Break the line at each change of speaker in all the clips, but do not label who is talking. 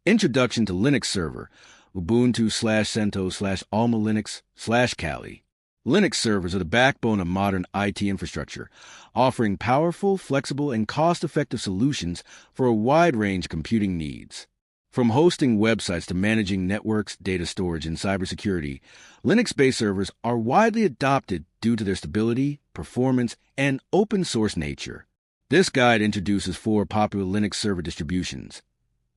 Introduction to Linux Server, Ubuntu/CentOS/AlmaLinux/Kali. Linux servers are the backbone of modern IT infrastructure, offering powerful, flexible, and cost-effective solutions for a wide range of computing needs. From hosting websites to managing networks, data storage, and cybersecurity, Linux-based servers are widely adopted due to their stability, performance, and open-source nature. This guide introduces 4 popular Linux server distributions: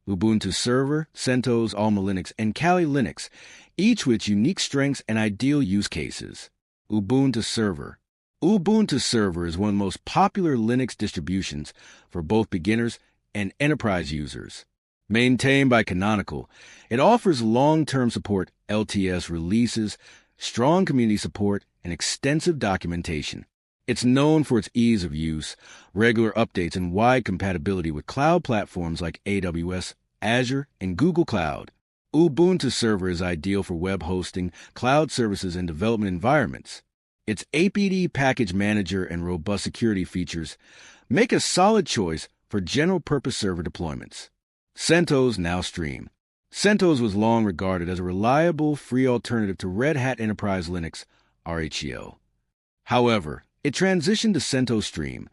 Ubuntu Server, CentOS, AlmaLinux, and Kali Linux, each with unique strengths and ideal use cases. Ubuntu Server. Ubuntu Server is one of the most popular Linux distributions for both beginners and enterprise users. Maintained by Canonical, it offers long-term support, LTS releases, strong community support, and extensive documentation. It's known for its ease of use, regular updates, and wide compatibility with cloud platforms like AWS, Azure, and Google Cloud. Ubuntu Server is ideal for web hosting, cloud services, and development environments. Its APD package manager and robust security features make a solid choice for general-purpose server deployments. CentOS Now Stream. CentOS was long regarded as a reliable, free alternative to Red Hat Enterprise Linux, RHEL. However, it transitioned to CentOS Stream,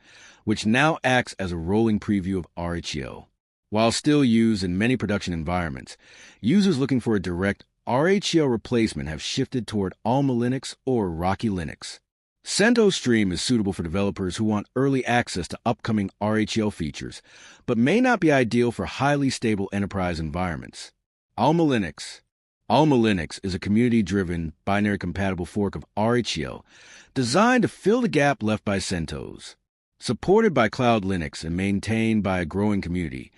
which now acts as a rolling preview of RHEL. While still used in many production environments, users looking for a direct RHEL replacement have shifted toward AlmaLinux or Rocky Linux. CentOS Stream is suitable for developers who want early access to upcoming RHEL features, but may not be ideal for highly stable enterprise environments. AlmaLinux. AlmaLinux is a community-driven, binary-compatible fork of RHEL designed to fill the gap left by CentOS. Supported by Cloud Linux and maintained by a growing community,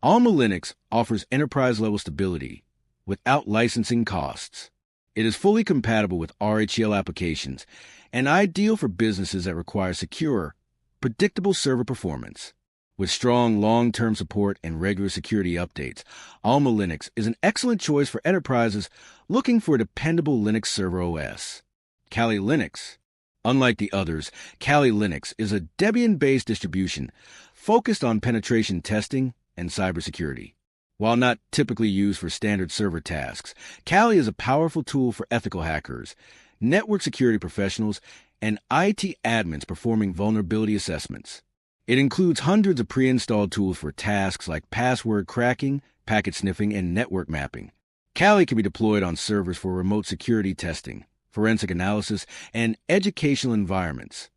AlmaLinux offers enterprise-level stability without licensing costs. It is fully compatible with RHEL applications and ideal for businesses that require secure, predictable server performance. With strong long-term support and regular security updates, AlmaLinux is an excellent choice for enterprises looking for a dependable Linux server OS. Kali Linux. Unlike the others, Kali Linux is a Debian-based distribution focused on penetration testing and cybersecurity. While not typically used for standard server tasks, Kali is a powerful tool for ethical hackers, network security professionals, and IT admins performing vulnerability assessments. It includes hundreds of pre-installed tools for tasks like password cracking, packet sniffing, and network mapping. Kali can be deployed on servers for remote security testing, forensic analysis, and educational environments.